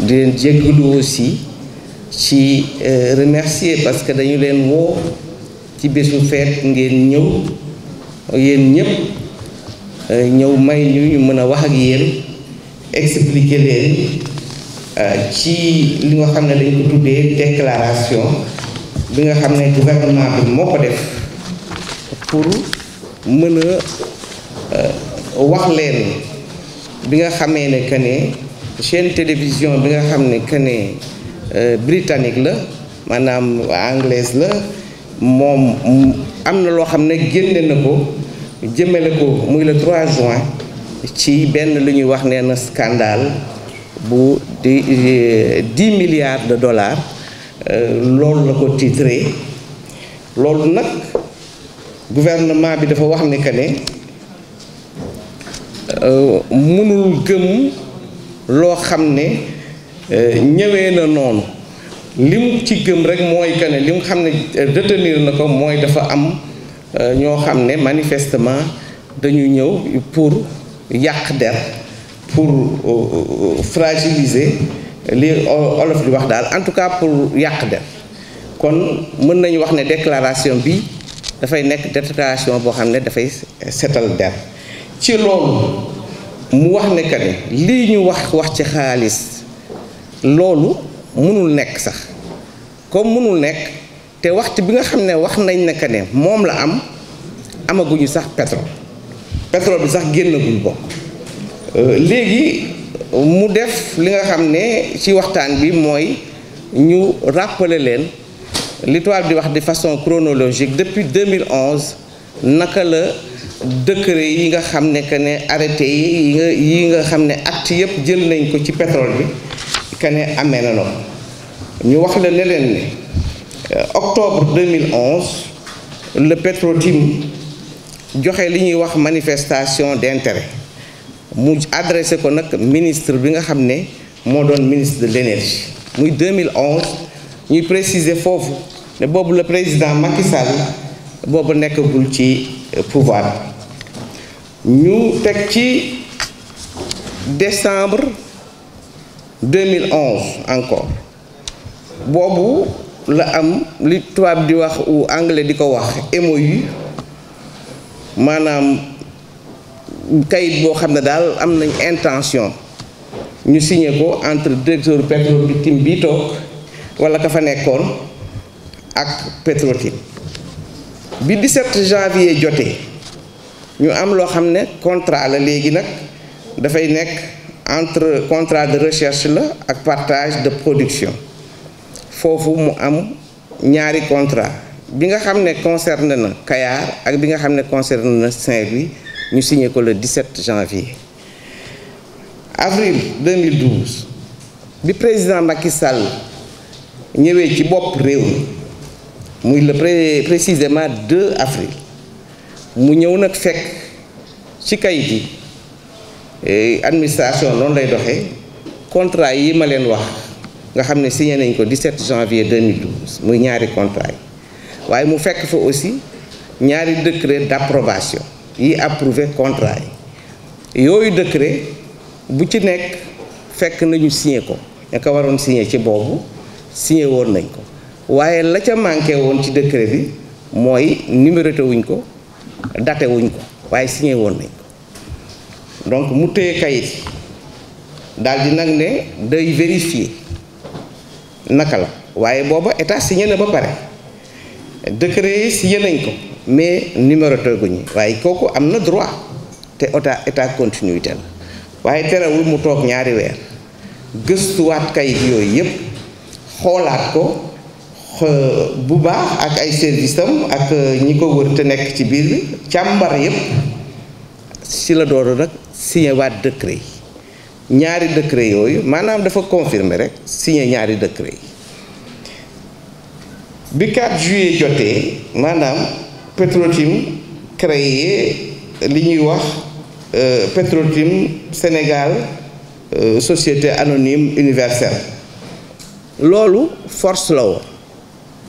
di leen jéggalu aussi ci remercier parce que dañu leen woo ci bésu feet ngeen ñëw yéen ñëpp ñëw may ñu mën a wax ak yéen expliquer leen ci li nga xam ne dañ ko tuddee déclaration bi nga xam ne gouvernement bi moo ko def pour mën a wax leen bi nga xamee ne que ne chaîne télévision bi nga xam ne que ne britannique la maanaam anglaise la moom am na loo xam ne génne na ko jëmale ko muy le 3 juin ci benn lu ñuy wax nee na scandale bu di 10 milliards de dollars loolu la ko titré loolu nag gouvernement bi dafa wax ne que ne mënul gëm loo xam ne ñëwee na noonu li mu ci gëm rek mooy que ne li mu xam ne retenir na ko mooy dafa am ñoo xam ne manifestement dañu ñëw pour yàq der pour fragiliser li olof di wax daal en tout cas pour yàq der kon mën nañu wax ne déclaration bi dafay nekk déclaration boo xam ne dafay setal der ci loolu mu wax ne que ne lii ñu wax ci xaalis loolu mënul nekk sax comme mënul nekk te waxtu bi nga xam ne wax nañ ne que ne moom la amaguñu sax pétrole bi sax génnagul bokk léegi mu def li nga xam ne ci waxtaan bi mooy ñu rappeler leen li tubaab di wax de façon chronologique depuis 2011 naka la décret yi nga xam ne que ne arrêté yi nga xam ne acte yëpp jël nañ ko ci pétrole bi que ne amee na noonu ñu wax la ne leen ne octobre 2011 le Petro-Tim joxe li ñuy wax manifestation d'intérêt mu adressé ko nag ministre bi nga xam ne moo doon ministre de l'énergie muy 2011 ñuy préciser foofu ne boobu le président Macky Sall boobu nekkagul ci pouvoir ñu teg ci décembre 2011 encore boobu la am li tubaab di wax ou anglais di ko wax MOU maanaam kayit boo xam ne daal am nañ intention ñu signé ko entre directeur Petro-Tim bi toog wala ka fa nekkoon ak Petro-Tim bi 17 janvier jotee ñu am loo xam ne contrat la léegi nag dafay nekk entre contrat de recherche la ak partage de production foofu mu am ñaari contrat bi nga xam ne concerné na Kayar ak bi nga xam ne concerné na Saint-Louis ñu signé ko le 17 janvier avril 2012 bi président Macky Sall ñëwee ci bopp réew mi muy le précisément 2 avril mu ñëw nag fekk ci kayit yi administration noonu lay doxee contrat yi ma leen wax nga xam ne signé nañ ko 17 janvier 2012 muy ñaari contrat yi waaye mu fekk fa aussi ñaari décret d'approbation yi approuvé contrat yi yooyu décret bu ci nekk fekk nañu signé ko ña ko waroon signé ci boobu signé woon nañ ko waaye la ca manqué woon ci décret bi mooy numéroté wuñ ko daté wuñ ko waaye signé woon nañ ko donc mu téye kayit daal di nag ne day vérifier naka la waaye booba état signé na ba pare décret yi signé nañ ko mais numéroté guñu waaye kooku am na droit te état continuité la waaye terewul mu toog ñaari weer gëstuwaat kayit yooyu yëpp xoolaat ko bu baax ak ay service am ak ñi ko wër te nekk ci biir bi càmbar yëpp si la door nag signé waat décret yi ñaari décret yooyu maanaam dafa confirmer rek signé ñaari décret yi bi 4 juillet jotee maanaam Petro-Tim créé li ñuy wax Petro-Tim Sénégal société anonyme universelle loolu force la woon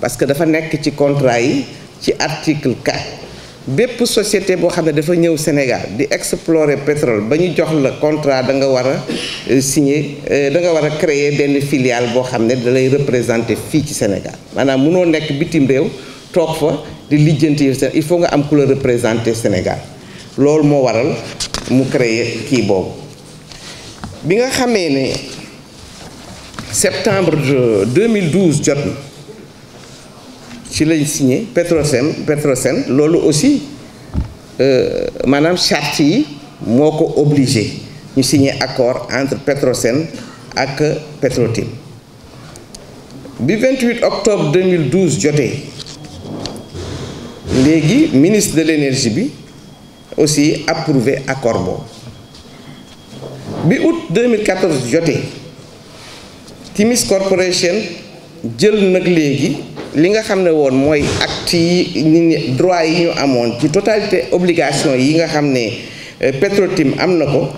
parce que dafa nekk ci contrat yi ci article 4 bépp société boo xam ne dafa ñëw Sénégal di explorer pétrole ba ñu jox la contrat da nga war a signer da nga war a créer benn filiale boo xam ne da lay représenter fii ci Sénégal maanaam mënoo nekk bitim réew toog fa di lijjanti il faut nga am ku la représenter Sénégal loolu moo waral mu créer kii boobu bi nga xamee ne septembre 2012 jot na ci lañ signé Petrosen loolu aussi maanaam charte yi moo ko obligé ñu signé accord entre Petrosen ak Petrotim bi 28 octobre 2012 jotee léegi ministre de l'énergie bi aussi approuvé accord boobu bi août 2014 jotee Timis Corporation jël nag léegi li nga xam ne woon mooy acte yi droit yi ñu amoon ci totalité obligation yi nga xam ne Petrotim am na ko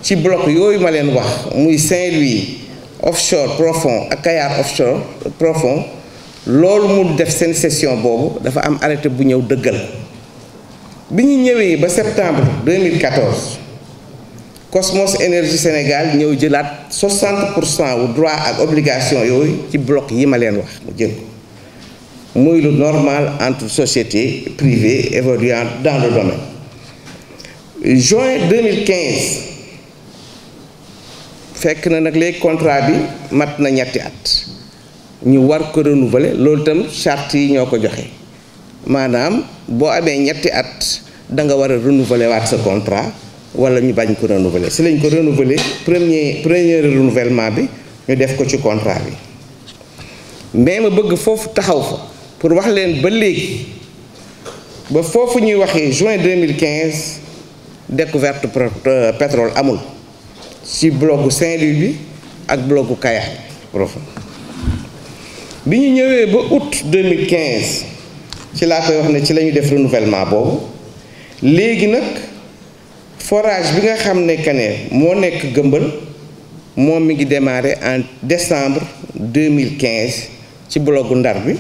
ci bloc yooyu ma leen wax muy Saint-Louis offshore profond ak Kayar offshore profond loolu mu def seen session boobu dafa am arrêté bu ñëw dëggal bi ñu ñëwee ba septembre 2014 Cosmos Énergie Sénégal ñëw jëlaat 60% wu droit ak obligation yooyu ci bloc yi ma leen wax mu jël ko muy lu normal entre sociétés privées évoluant dans le domaine. Juin 2015 fekk na nag léegi contrat bi mat na ñetti at ñu war ko renouveler loolu itam charte yi ñoo ko joxe maanaam boo amee ñetti at da nga war a renouveler waat sa contrat wala ñu bañ ko renouveler si lañ ko renouveler premier renouvellement bi ñu def ko ci contrat bi mais ma bëgg foofu taxaw fa pour wax leen ba léegi ba foofu ñuy waxee juin 2015 découverte pétrole amul ci blocu Saint-Louis bi ak blocu Kayar profond bi ñu ñëwee ba août 2015 ci laa koy wax ne ci la ñu def renouvellement boobu léegi nag forage bi nga xam ne que ne moo nekk Gëmbël moom mi ngi démarré en décembre 2015 ci blocu Ndar bi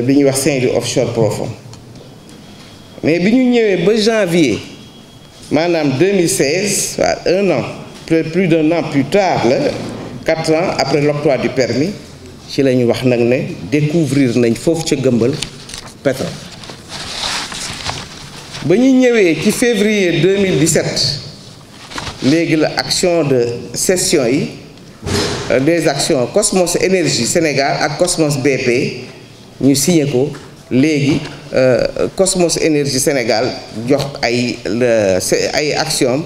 bi ñuy wax Saint-Louis offshore profond mais bi ñu ñëwee ba janvier maanaam 2016 waaw un an plus d'un an plus tard la 4 ans après l'octroi du permis ci la ñu wax nag ne découvrir nañ foofu ca Gëmbël pétrole ba ñu ñëwee ci février 2017 léegi la action de cession yi des actions Cosmos Énergie Sénégal ak Cosmos BP ñu signé ko léegi Cosmos Énergie Sénégal jox ay action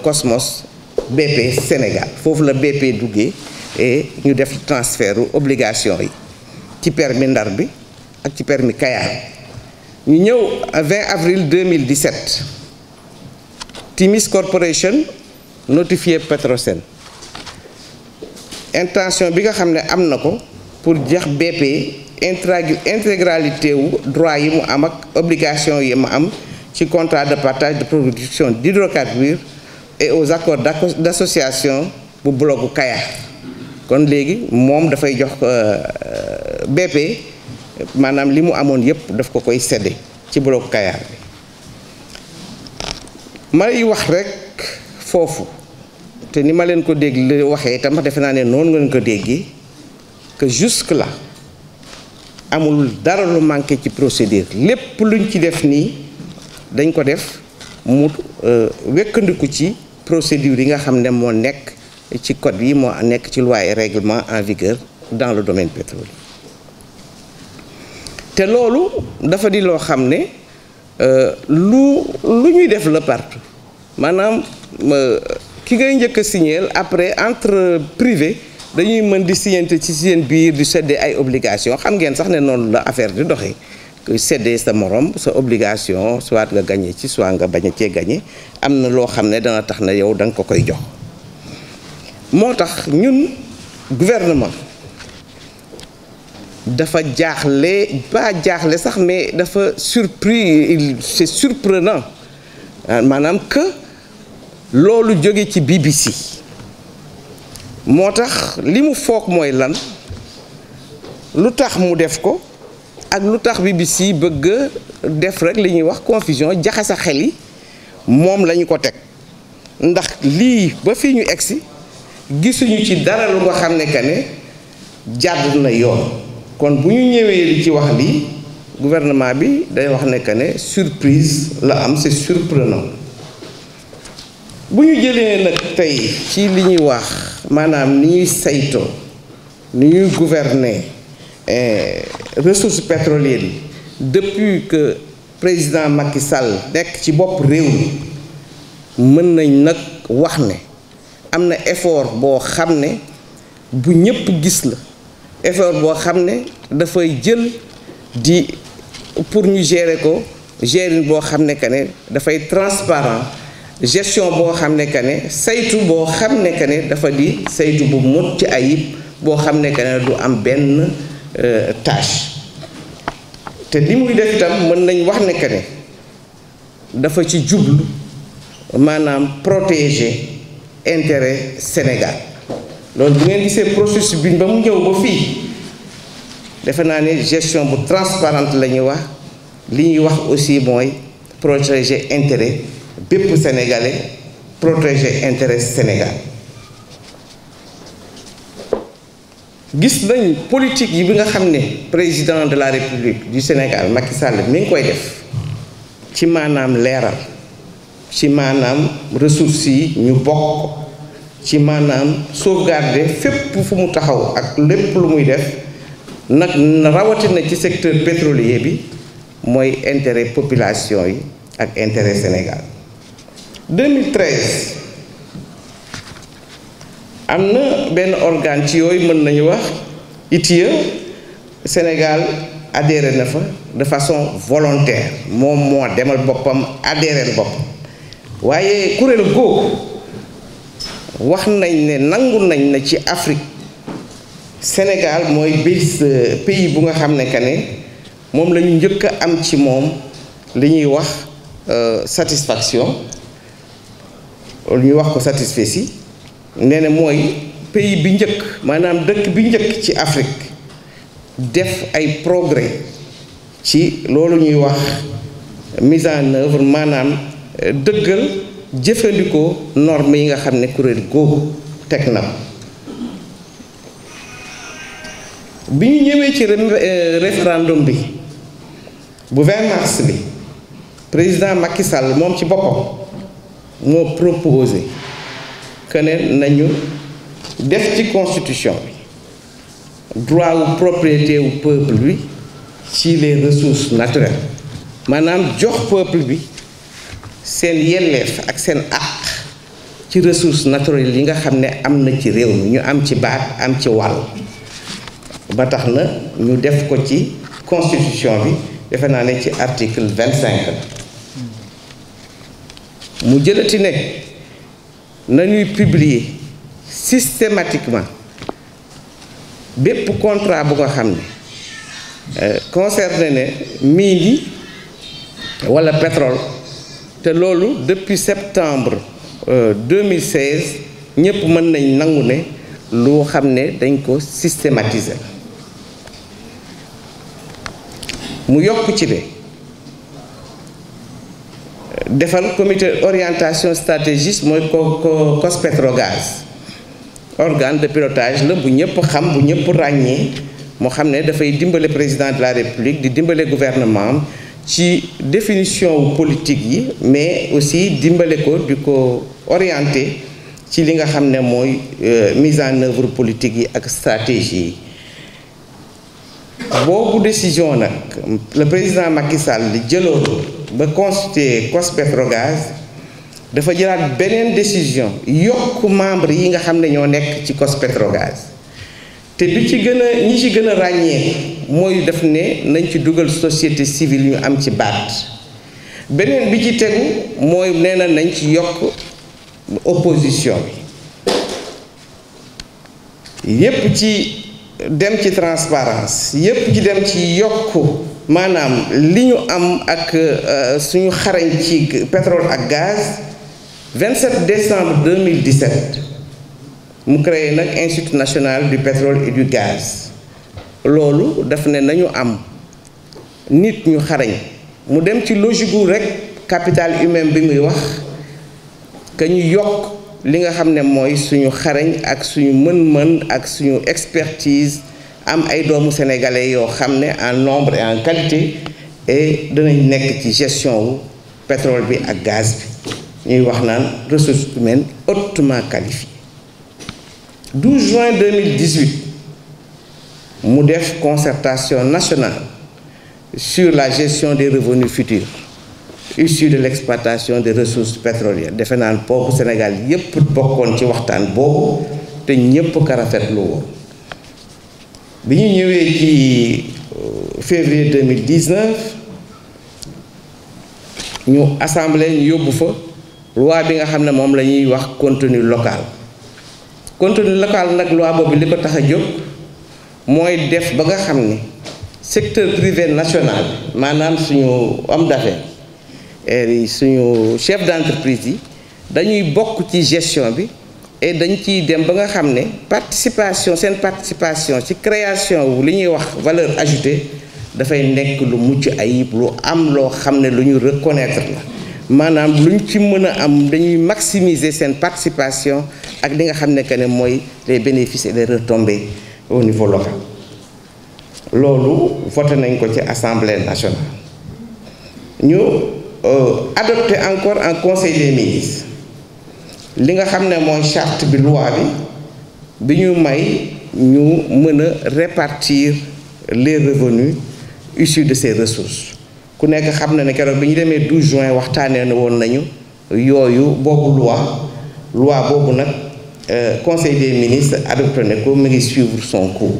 Cosmos BP Sénégal foofu la BP duggee et ñu def transfert obligation yi ci permis Ndar bi ak ci permis Kayar ñu ñëw 20 avril 2017 Timis Corporation notifié Petrosen intention bi nga xam ne am na ko pour jox BP intégralité wu droit yi mu am ak obligation yi mu am ci contrat de partage de production d'hydrocarbures et aux accords d'association bu blocu Kayar kon léegi moom dafay jox BP maanaam li mu amoon yépp daf ko koy séddee ci blocu Kayar bi may wax rekk foofu te ni ma leen ko dégg li waxee itam defe naa ne noonu nga leen ko déggee que jusque là amul dara lu manqué ci procédure lépp luñ ci def nii dañ ko def mu wekkandiku ci procédure yi nga xam ne moo nekk ci code yi moo nekk ci loi et règlement en vigueur dans le domaine pétrolier te loolu dafa di loo xam ne lu ñuy def la partout maanaam ki ngay njëkk a signer après entre privé dañuy mën di signante ci seen biir di séddee ay obligation xam ngeen sax ne noonu la affaire di doxee séddee sa morom sa obligation soit nga gagné ci soit nga bañ a cee gagné am na loo xam ne dana tax na yow da nga ko koy jox moo tax ñun gouvernement dafa jaaxle pas jaaxle sax mais dafa surpris c'est surprenant maanaam que loolu jóge ci BBC moo tax li mu foog mooy lan lu tax mu def ko ak lu tax BBC bëgg def rek li ñuy wax confusion jaxasa xel yi moom lañu ko teg ndax lii ba fii ñu egsi gisuñu ci dara lu nga xam ne que ne jàdd na yoon kon bu ñu ñëwee li ci wax lii gouvernement bi day wax ne que ne surprise la am, c'est surprenant. bu ñu jëlee nag tey ci li ñuy wax maanaam ni ñuy saytoo ni ñuy gouverner ressources pétrolières yi depuis que président Macky Sall nekk ci bopp réew mi mën nañ nag wax ne am na effort boo xam ne bu ñëpp gis la effort boo xam ne dafay jël di pour ñu gérer ko gérer boo xam ne que ne dafay transparent gestion boo xam ne que ne saytu boo xam ne que ne dafa di saytu bu mot ci ayib boo xam ne que ne du am benn tâche te li muy def itam mën nañ wax ne que ne dafa ci jublu maanaam protéger intérêt Sénégal loolu bu ngeen gisee processus bi ba mu ñëw ba fii defe naa ne gestion bu transparente la ñuy wax li ñuy wax aussi mooy protéger intérêt bépp sénégalais protéger intérêt Sénégal gis nañ politique yi bi nga xam ne président de la République du Sénégal Macky Sall mi ngi koy def ci maanaam leeral ci maanaam ressources yi ñu bokk ci maanaam sauvegarder fépp fu mu taxaw ak lépp lu muy def nag rawatina ci secteur pétrolier bi mooy intérêt population yi ak intérêt Sénégal 2013 am na benn organe ci yooyu mën nañu wax ITIE Sénégal adhéré na fa de façon volontaire moom moo demal boppam adhéré boppam waaye kuréel googu wax nañ ne nangu nañ na ci Afrique Sénégal mooy pays bu nga xam ne que ne moom la ñu njëkk a am ci moom li ñuy wax satisfaction ñuy wax ko satisfecit nee na mooy pays bi njëkk maanaam dëkk bi njëkk ci Afrique def ay progrès ci loolu ñuy wax mise en œuvre maanaam dëggal jëfandikoo normes yi nga xam ne kuréel googu teg na bi ñu ñëwee ci référendum bi bu 20 mars bi président Macky Sall moom ci boppam moo proposé que ne nañu def ci constitution bi droit wu propriété wu peuple bi ci les ressources naturelles maanaam jox peuple bi seen yelleef ak seen àq ci ressources naturelles yi nga xam ne am na ci réew mi ñu am ci baat am ci wàll ba tax na ñu def ko ci constitution bi defe naa ne ci article 25 mu jëlati ne nañuy publier systématiquement bépp contrat bu nga xam ne concerné ne mine yi walla pétrole te loolu depuis septembre 2016 ñëpp mën nañ nangu ne lu xam ne dañ ko systématiser mu yokk ci ne defal comité orientation stratégique mooy COS-Petrogaz organe de pilotage la bu ñëpp xam bu ñëpp ràññee moo xam ne dafay dimbale président de la République di dimbale gouvernement ci définition politique yi mais aussi dimbale ko di ko orienté ci li nga xam ne mooy mise en œuvre politique yi ak stratégie yi boobu décision nag le président Macky Sall li jëloon ba constituer COS-Petrogaz dafa jëlaat beneen décision yokk membre yi nga xam ne ñoo nekk ci COS-Petrogaz te bi ci gën a ñi ci gën a ràññee mooy def ne nañ ci dugal société civile ñu am ci baat beneen bi ci tegu mooy nee na nañ ci yokk opposition bi yépp ci dem ci transparence yépp ci dem ci yokk maanaam li ñu am ak suñu xarañ ci pétrole ak gaz 27 décembre 2017 mu créé nag Institut national du pétrole et du gaz loolu daf ne nañu am nit ñu xarañ mu dem ci logique gu rek capital humain bi muy wax que ñu yokk li nga xam ne mooy suñu xarañ ak suñu mën-mën ak suñu expertise am ay doomu sénégalais yoo xam ne en nombre et en qualité et dinañ nekk ci gestion wu pétrole bi ak gaz bi ñuy wax naan ressources humaines hautement qualifiées. 12 juin 2018 mu def concertation nationale sur la gestion des revenus futurs issus de l'exploitation des ressources pétrolières defe naan boobu Sénégal yépp bokkoon ci waxtaan boobu te ñépp ko rafetlu woon bi ñu ñëwee ci février 2019 ñu assemblée ñu yóbbu fa loi bi nga xam ne moom la ñuy wax contenu local. Contenu local nag loi boobu li ko tax a jóg mooy def ba nga xam ni secteur privé national maanaam suñu homme d'affaires et suñu chef d'entreprise yi dañuy bokk ci gestion bi et dañ ciy dem ba nga xam ne seen participation ci création wu li ñuy wax valeur ajoutée dafay nekk lu mucc ayib lu am loo xam ne lu ñu reconnaître la maanaam luñ ci mën a am dañuy maximiser seen participation ak li nga xam ne que ne mooy les bénéfices et les retombées au niveau local. Loolu voté nañ ko ci assemblée nationale ñu adopté encore en conseil des ministres li nga xam ne mooy charte bi loi bi ñu may ñu mën a répartir les revenus issus de ces ressources. Ku nekk xam na ne keroog bi ñu demee 12 juin waxtaanee na woon nañu yooyu boobu loi boobu nag conseil des ministres adopté ne ko mu ngi suivre son cours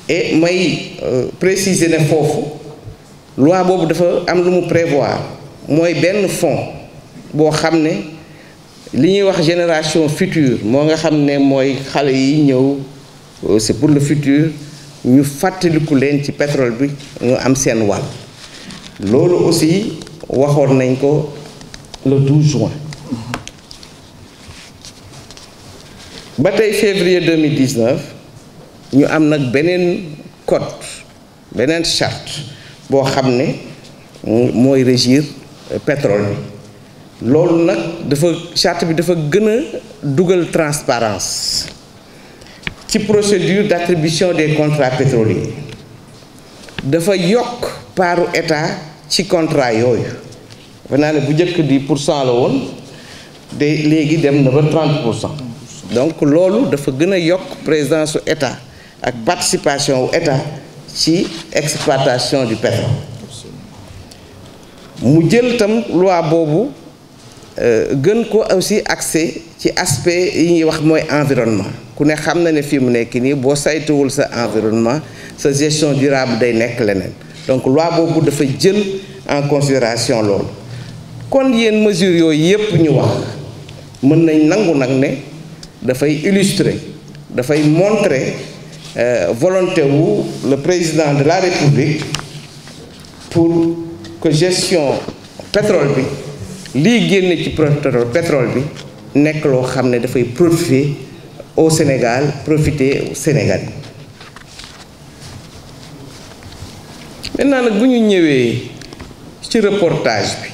et may préciser ne foofu loi boobu dafa am lu mu prévoir mooy benn fonds boo xam ne li ñuy wax génération future moo nga xam ne mooy xale yi ñëw c'est pour le futur ñu fàttaliku leen ci pétrole bi ñu am seen wàll. Loolu aussi waxoon nañ ko le 12 juin ba tey février 2019 ñu am nag beneen code beneen charte boo xam ne mooy régir pétrole bi loolu nag charte bi dafa gën a dugal transparence ci procédure d'attribution des contrats pétroliers dafa yokk paaru état ci contrat yooyu dafa naa ne bu njëkk 10% la woon de léegi dem na ba 30%. Donc loolu dafa gën a yokk présence su état ak participation wu état ci exploitation du pétrole. Mu jël tam loi boobu gën ko aussi accès ci aspect yi ñuy wax mooy environnement ku ne xam na ne fii mu nekk nii boo saytuwul sa environnement sa gestion durable day nekk leneen donc loi boobu dafa jël en considération loolu kon yéen mesures yooyu yépp ñu wax mën nañ nangu nag ne dafay illustrer dafay montrer volonté wu le président de la République pour que gestion pétrole bi lii génne ci pétrole bi nekk loo xam ne dafay profiter au Sénégal profiter au Sénégal. Maintenant nag bu ñu ñëwee ci reportage bi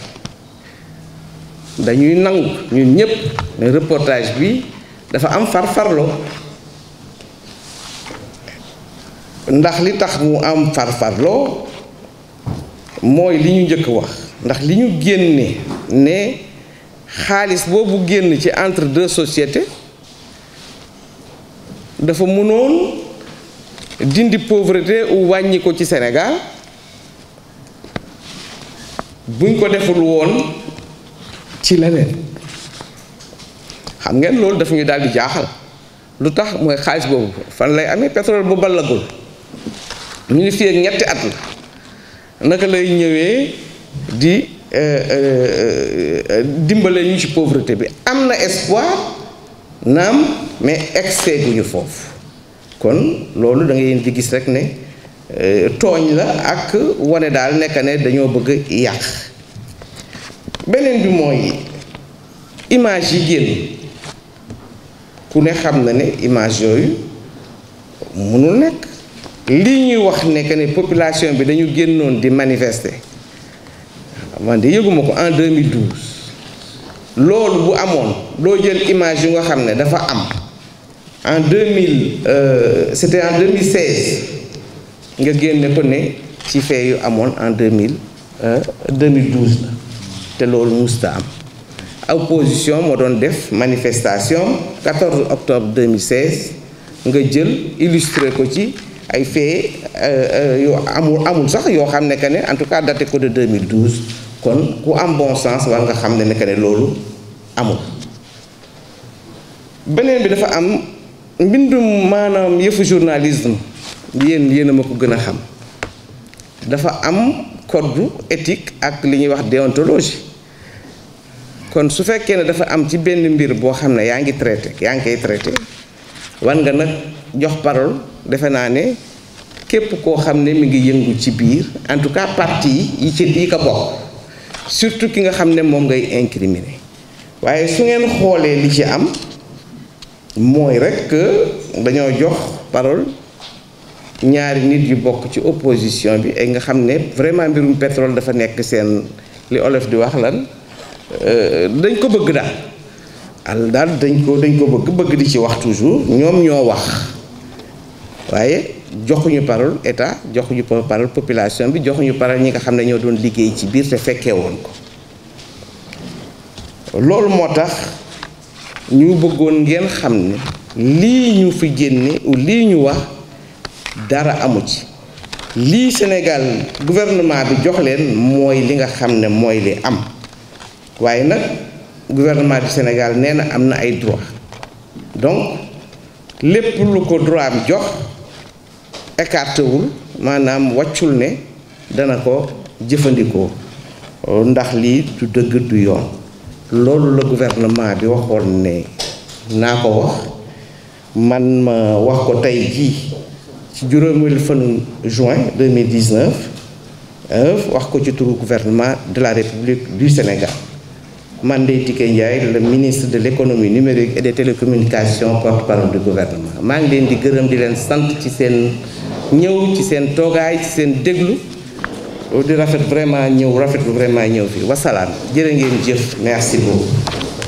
dañuy nangu ñun ñëpp ne reportage bi dafa am farfarloo ndax li tax mu am farfarloo mooy li ñu njëkk wax ndax li ñu génne ne xaalis boobu génn ci entre deux sociétés dafa mënoon dindi pauvreté ou wàññi ko ci Sénégal buñ ko deful woon ci leneen xam ngeen loolu daf ñu daal di jaaxal lu tax mooy xaalis boobu fan lay amee pétrole bu ballagul ñu ngi fii ak ñetti at la naka lay ñëwee di dimbale ñu ci pauvreté bi am na espoir naam mais excès gu ñu foofu kon loolu da ngay di gis rek ne tooñ la ak wane daal nekk ne dañoo bëgg yàq beneen bi mooy image yi génn ku ne xam na ne image yooyu mënul nekk lii ñuy wax ne que ne population bi dañu génnoon di manifester man de yëguma ko en 2012 loolu bu amoon loo jël image yu nga xam ne dafa am en c'était en 2016 nga génne ko ne ci fee yu amoon en 2012 la te loolu musta am opposition moo doon def manifestation 14 octobre 2016 nga jël illustré ko ci ay faits yoo amul sax yoo xam ne que ne en tout cas daté ko de 2012 kon ku am bon sens war nga xam ne que ne loolu amul. beneen bi dafa am mbindum maanaam yëfu journalisme yéen a ma ko gën a xam dafa am code éthique ak li ñuy wax déontologie kon su fekkee ne dafa am ci benn mbir boo xam ne yaa ngi koy traité war nga nag jox parole defe naa ne képp koo xam ne mi ngi yëngu ci biir en tout cas parti yi ko bokk surtout ki nga xam ne moom ngay incriminer waaye su ngeen xoolee li ci am mooy rek que dañoo jox parole ñaari nit yu bokk ci opposition bi ay nga xam ne vraiment mbirum pétrole dafa nekk seen li olof di wax lan dañ ko bëgg daal dañ ko bëgg di ci wax toujours ñoom ñoo wax waaye joxuñu parole état joxuñu parole population bi joxuñu parole ñi nga xam ne ñoo doon liggéey ci biir te fekkee woon ko loolu moo tax ñu bëggoon ngeen xam ne lii ñu fi génne ou lii ñu wax dara amu ci lii Sénégal gouvernement bi jox leen mooy li nga xam ne mooy li am waaye nag gouvernement du Sénégal nee na am na ay droit donc lépp lu ko droit am jox écarté wul maanaam wàccul ne dana ko jëfandikoo ndax lii du dëgg du yoon loolu la gouvernement bi waxoon ne naa ko wax man ma wax ko tey jii ci juróomeelu fanu juin 2019 wax ko ci turu gouvernement de la République du Sénégal man Ndeye Tické Ndiaye le ministre de l'économie numérique et des télécommunications porte-parole du gouvernement maa ngi leen di gërëm di leen sant ci seen ñëw ci seen toogaay ci seen déglu di rafetlu vraiment ñëw fi wasalaam jërë ngeen jëf merci beaucoup.